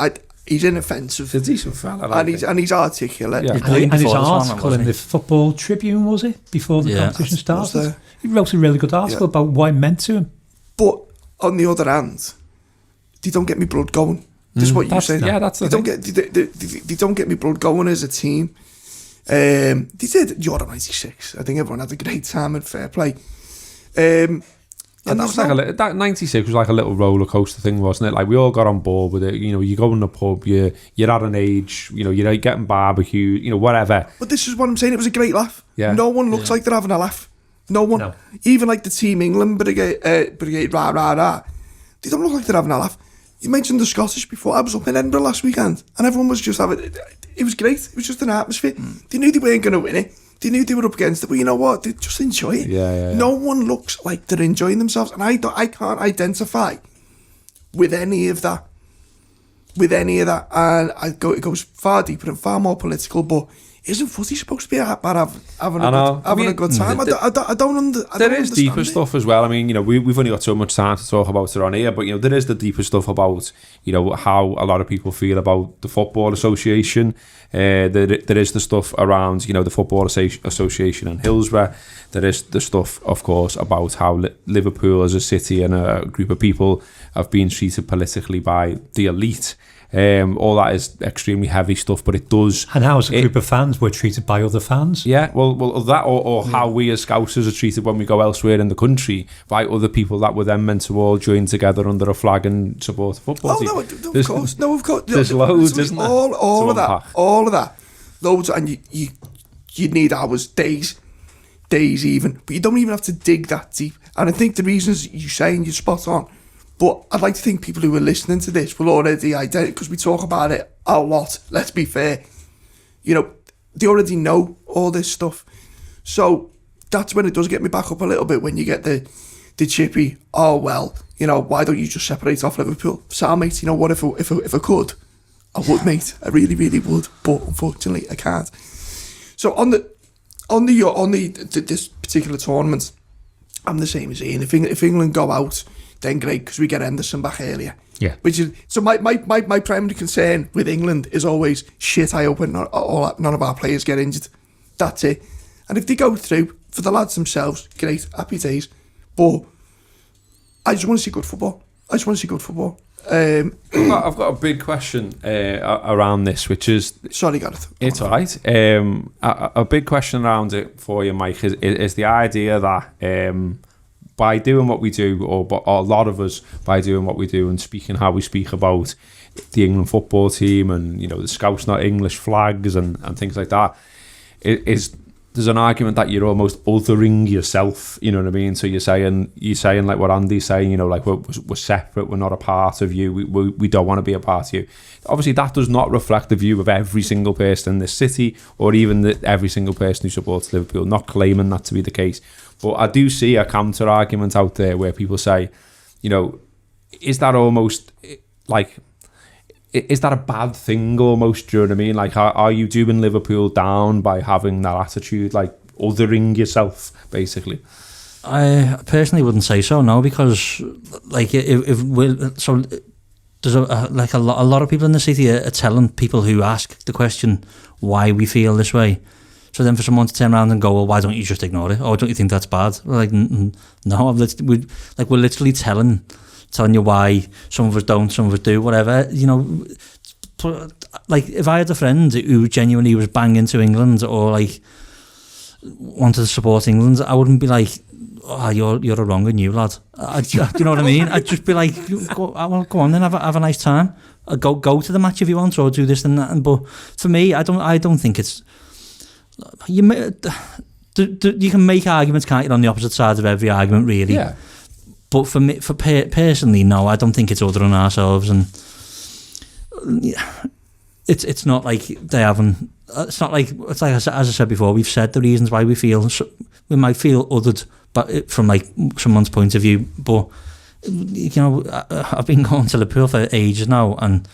[SPEAKER 4] he's inoffensive.
[SPEAKER 1] He's a decent fella,
[SPEAKER 4] and he's articulate.
[SPEAKER 1] Yeah.
[SPEAKER 3] And his article in the Football Tribune, was it, before the competition started? He wrote a really good article about what it meant to him.
[SPEAKER 4] But on the other hand, they don't get me blood going. Just what you said.
[SPEAKER 1] Yeah, that's the thing.
[SPEAKER 4] They don't get me blood going as a team. They did Euro 96. I think everyone had a great time and fair play.
[SPEAKER 1] And that was like that 96 was like a little roller coaster thing, wasn't it? Like we all got on board with it. You know, you go in the pub, you're at an age, you know, you're getting barbecue, you know, whatever.
[SPEAKER 4] But this is what I'm saying. It was a great laugh.
[SPEAKER 1] Yeah.
[SPEAKER 4] No one looks like they're having a laugh. No one. No. Even like the Team England brigade, rah rah rah. They don't look like they're having a laugh. You mentioned the Scottish before. I was up in Edinburgh last weekend, and everyone was just having. It was great. It was just an atmosphere. They knew they weren't going to win it. They knew they were up against it, but you know what? They just enjoy it.
[SPEAKER 1] Yeah.
[SPEAKER 4] No one looks like they're enjoying themselves, and I can't identify with any of that. And it goes far deeper and far more political. But isn't footy supposed to be about having a good time? I don't understand.
[SPEAKER 1] There is deeper stuff as well. I mean, you know, we've only got so much time to talk about it on here, but you know, there is the deeper stuff about, you know, how a lot of people feel about the Football Association. There is the stuff around, you know, the Football Association and Hillsborough. There is the stuff, of course, about how Liverpool as a city and a group of people have been treated politically by the elite. All that is extremely heavy stuff, but it does.
[SPEAKER 3] And how, as a group of fans, we're treated by other fans.
[SPEAKER 1] Yeah, well, that or how we as Scousers are treated when we go elsewhere in the country by other people that were then meant to all join together under a flag and support a football team.
[SPEAKER 4] No, of course.
[SPEAKER 1] There's loads, isn't there?
[SPEAKER 4] All of that. Loads, and you need hours, days even, but you don't even have to dig that deep. And I think the reasons you're saying you're spot on. But I'd like to think people who are listening to this will already identify, because we talk about it a lot, let's be fair. You know, they already know all this stuff. So that's when it does get me back up a little bit, when you get the chippy, oh, well, you know, why don't you just separate off Liverpool? So, mate, you know what, if I could, I would, mate. I really, really would. But unfortunately, I can't. So on this particular tournament, I'm the same as Ian. If England go out, then great, because we get Henderson back earlier.
[SPEAKER 3] Yeah.
[SPEAKER 4] Which is, so my primary concern with England is always, shit, I hope none of our players get injured. That's it. And if they go through, for the lads themselves, great, happy days. But I just want to see good football.
[SPEAKER 1] I've got a big question around this, which is...
[SPEAKER 4] Sorry, Gareth.
[SPEAKER 1] It's all right. A big question around it for you, Mike, is the idea that... by doing what we do, or a lot of us, by doing what we do and speaking how we speak about the England football team and, you know, the Scouse not English flags and things like that, there's an argument that you're almost othering yourself, you know what I mean? So you're saying like what Andy's saying, you know, like we're separate, we're not a part of you, we don't want to be a part of you. Obviously, that does not reflect the view of every single person in this city, or even every single person who supports Liverpool, not claiming that to be the case. But I do see a counter argument out there where people say, you know, is that almost like, is that a bad thing almost? Do you know what I mean? Like, are you doing Liverpool down by having that attitude, like othering yourself, basically?
[SPEAKER 2] I personally wouldn't say so, no, because like if we so there's a lot of people in the city are telling people who ask the question why we feel this way. So then for someone to turn around and go, well, why don't you just ignore it? Or don't you think that's bad? We're like, no, we're literally telling you why some of us don't, some of us do, whatever. You know, like if I had a friend who genuinely was banging to England or like wanted to support England, I wouldn't be like, oh, you're a wrong and you lad. Do you know what I mean? I'd just be like, go on then, have a nice time. Go to the match if you want, or do this and that. But for me, I don't think it's. You can make arguments, can't you, on the opposite side of every argument, really.
[SPEAKER 1] Yeah.
[SPEAKER 2] But for me, personally, no, I don't think it's othering ourselves, and it's not like they haven't. It's not like, it's like as I said before, we've said the reasons why we might feel othered, but from like someone's point of view. But you know, I've been going to Liverpool for ages now, and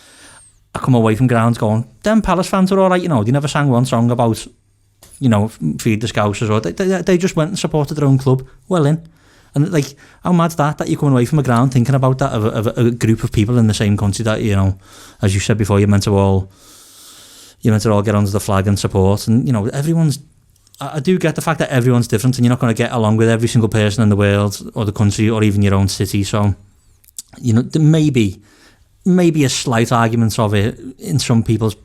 [SPEAKER 2] I come away from grounds going, them Palace fans are all right. You know, they never sang one song about, you know, feed the Scousers, or they just went and supported their own club. Well in. And like, how mad's that you're coming away from a ground thinking about that of a group of people in the same country that, you know, as you said before, you're meant to all get under the flag and support. And, you know, I do get the fact that everyone's different and you're not going to get along with every single person in the world or the country or even your own city. So, you know, maybe maybe a slight argument of it in some people's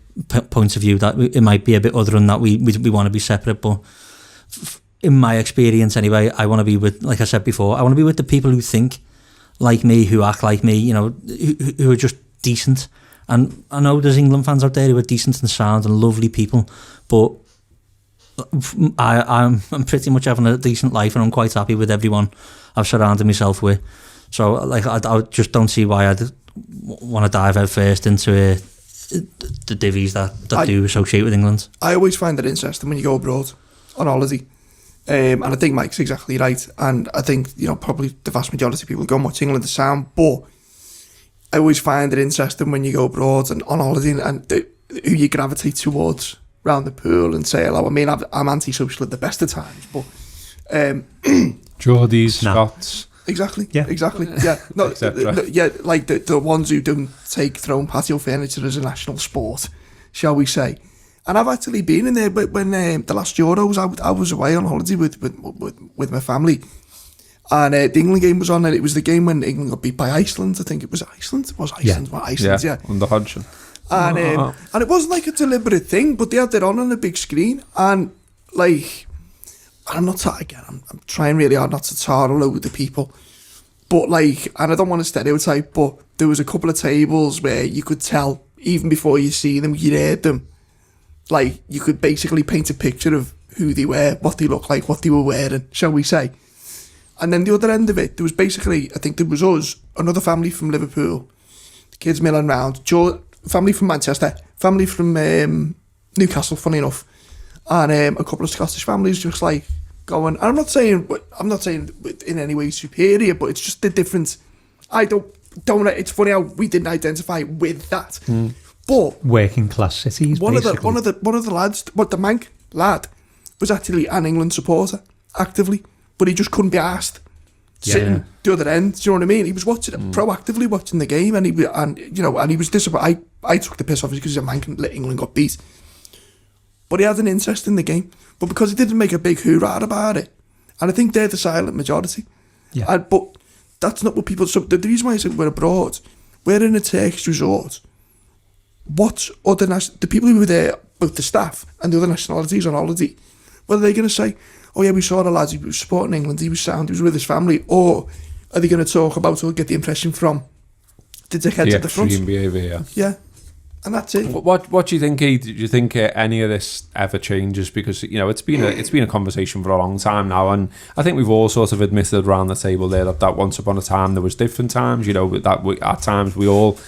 [SPEAKER 2] points of view that it might be a bit other than that we want to be separate, but in my experience anyway, I want to be with, like I said before, I want to be with the people who think like me, who act like me, you know, who are just decent. And I know there's England fans out there who are decent and sound and lovely people, but I'm pretty much having a decent life and I'm quite happy with everyone I've surrounded myself with. So like I just don't see why I'd want to dive out first into the divvies that do associate with England. I
[SPEAKER 4] always find it interesting when you go abroad on holiday. And I think Mike's exactly right. And I think, you know, probably the vast majority of people go and watch England the sound, but I always find it interesting when you go abroad and on holiday and who you gravitate towards round the pool and say hello. I mean, I'm antisocial at the best of times, but
[SPEAKER 1] Geordies, Scots.
[SPEAKER 4] Exactly. Yeah. No, like the ones who don't take throwing patio furniture as a national sport, shall we say. And I've actually been in there when the last Euros, I was away on holiday with my family. And the England game was on, and it was the game when England got beat by Iceland. I think it was Iceland. It was Iceland, yeah.
[SPEAKER 1] Under Hodgson.
[SPEAKER 4] And it wasn't like a deliberate thing, but they had it on a big screen. And like, I'm not, again, I'm trying really hard not to tar all over the people. But like, and I don't want to stereotype, but there was a couple of tables where you could tell, even before you see them, you heard them. Like, you could basically paint a picture of who they were, what they looked like, what they were wearing, shall we say. And then the other end of it, there was basically, I think there was us, another family from Liverpool, the kids milling round, family from Manchester, family from Newcastle, funny enough, and a couple of Scottish families just like going, and I'm not saying in any way superior, but it's just the difference. I don't, it's funny how we didn't identify with that. But
[SPEAKER 3] working class cities,
[SPEAKER 4] one of the lads, the Manc lad, was actually an England supporter, actively. But he just couldn't be asked sitting the other end. Do you know what I mean? He was watching it, proactively watching the game, and he was disappointed. I took the piss off because a man let England got beat, but he had an interest in the game. But because he didn't make a big hoorah about it, and I think they're the silent majority. Yeah. But that's not what people. So the reason why I said we're abroad, we're in a Turkish resort. What other the people who were there, both the staff and the other nationalities on holiday, what are they going to say? Oh yeah, we saw the lads, he was supporting England, he was sound, he was with his family, or are they going to talk about or get the impression from the dickheads at the front?
[SPEAKER 1] Extreme behaviour,
[SPEAKER 4] yeah. And that's it.
[SPEAKER 1] What do you think, Keith? Do you think any of this ever changes? Because, you know, it's been a conversation for a long time now, and I think we've all sort of admitted around the table there that once upon a time there was different times, you know, at times we all,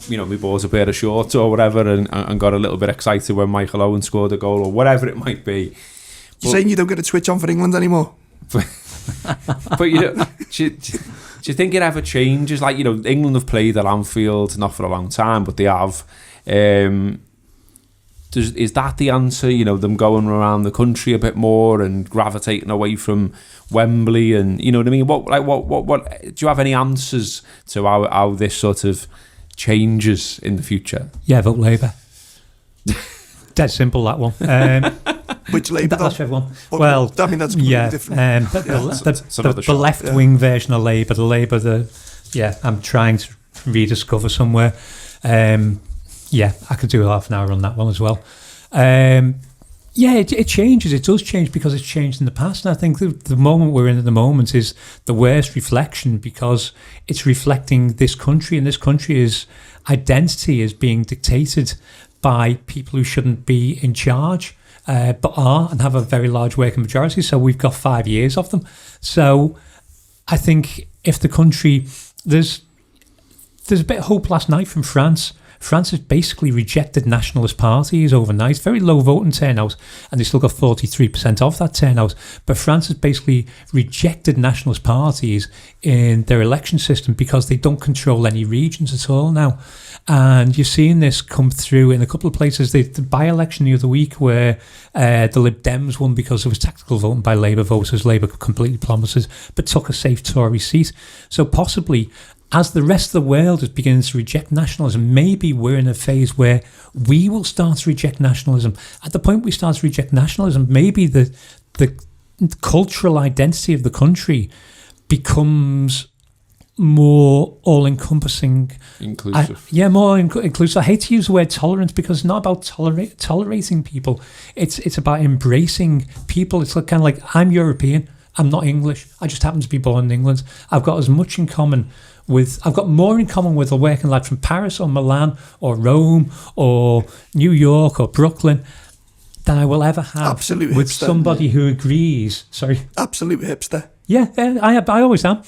[SPEAKER 1] you know, we bought a pair of shorts or whatever and got a little bit excited when Michael Owen scored a goal or whatever it might be.
[SPEAKER 4] You're saying you don't get a Twitch on for England anymore?
[SPEAKER 1] But you know, do you think it ever changes? Like, you know, England have played at Anfield, not for a long time, but they have. Is that the answer? You know, them going around the country a bit more and gravitating away from Wembley, and you know what I mean? What do you have any answers to how this sort of changes in the future?
[SPEAKER 3] Yeah, vote Labour. Dead simple, that one.
[SPEAKER 4] Which Labour?
[SPEAKER 3] That's everyone. Well,
[SPEAKER 4] I mean, that's completely different.
[SPEAKER 3] The left-wing version of Labour, I'm trying to rediscover somewhere. I could do half an hour on that one as well. It changes. It does change because it's changed in the past. And I think the moment we're in at the moment is the worst reflection because it's reflecting this country, and this country's identity is being dictated by people who shouldn't be in charge, but are and have a very large working majority. So we've got 5 years of them. So I think if the country, there's a bit of hope last night from France. France has basically rejected nationalist parties overnight. Very low voting turnout, and they still got 43% of that turnout. But France has basically rejected nationalist parties in their election system because they don't control any regions at all now. And you're seeing this come through in a couple of places. The by-election the other week where the Lib Dems won because there was tactical voting by Labour voters. Labour completely plummeted, but took a safe Tory seat. So possibly, as the rest of the world is beginning to reject nationalism, maybe we're in a phase where we will start to reject nationalism. At the point we start to reject nationalism, maybe the cultural identity of the country becomes more all-encompassing.
[SPEAKER 1] Inclusive.
[SPEAKER 3] More inclusive. I hate to use the word tolerant because it's not about tolerating people. It's about embracing people. It's kind of like, I'm European, I'm not English, I just happen to be born in England. I've got more in common with a working lad from Paris or Milan or Rome or New York or Brooklyn than I will ever have
[SPEAKER 4] Absolute
[SPEAKER 3] with
[SPEAKER 4] hipster,
[SPEAKER 3] somebody who agrees. Sorry.
[SPEAKER 4] Absolute hipster.
[SPEAKER 3] Yeah, I always am.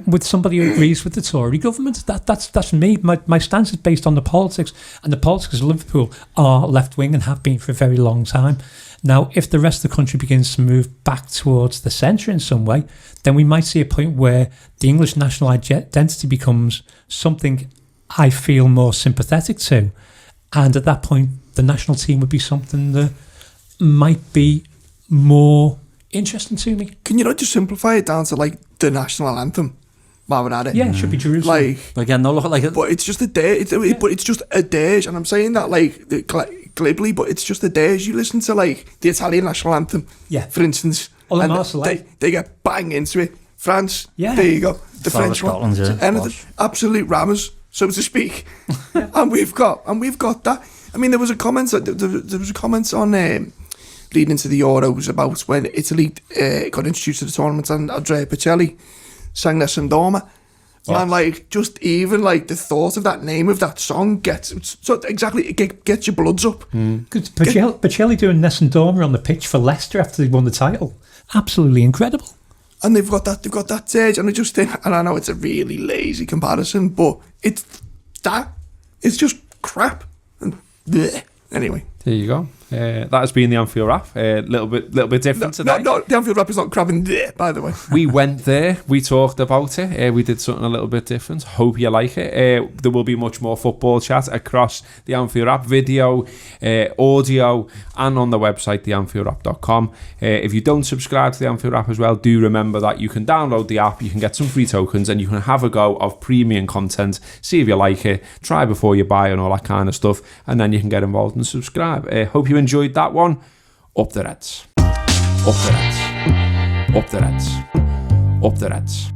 [SPEAKER 3] With somebody who agrees with the Tory government. That's me. My stance is based on the politics, and the politics of Liverpool are left-wing and have been for a very long time. Now, if the rest of the country begins to move back towards the centre in some way, then we might see a point where the English national identity becomes something I feel more sympathetic to. And at that point, the national team would be something that might be more interesting to me.
[SPEAKER 4] Can you not just simplify it down to like the national anthem while we're at it?
[SPEAKER 3] Yeah, it should be Jerusalem.
[SPEAKER 4] Like,
[SPEAKER 2] But again, no, look at like
[SPEAKER 4] but it's just a dirge. But it's just a dirge, and I'm saying that like glibly, but it's just a dirge. You listen to like the Italian national anthem, for instance, and they get bang into it. France, there you go. The French one, absolute rammers, so to speak. and we've got that. I mean, there was a comment on leading into the Euros about when Italy got introduced to the tournament, and Andrea Bocelli sang Nessun Dorma. And like, just even like the thought of that name of that song gets your bloods up.
[SPEAKER 3] Because Bocelli doing Nessun Dorma on the pitch for Leicester after they won the title, absolutely incredible.
[SPEAKER 4] And they've got that surge, and I just think, and I know it's a really lazy comparison, but it's just crap. And bleh. Anyway,
[SPEAKER 1] there you go. That has been the Anfield Wrap. A little bit different today.
[SPEAKER 4] No, the Anfield Wrap is not crabbing there, by the way.
[SPEAKER 1] We went there. We talked about it. We did something a little bit different. Hope you like it. There will be much more football chat across the Anfield Wrap, video, audio, and on the website, theanfieldwrap.com. If you don't subscribe to the Anfield Wrap as well, do remember that you can download the app, you can get some free tokens, and you can have a go of premium content, see if you like it, try before you buy and all that kind of stuff, and then you can get involved and subscribe. Hope you enjoyed that one. Up the Reds. Up the Reds. Up the Reds. Up the Reds.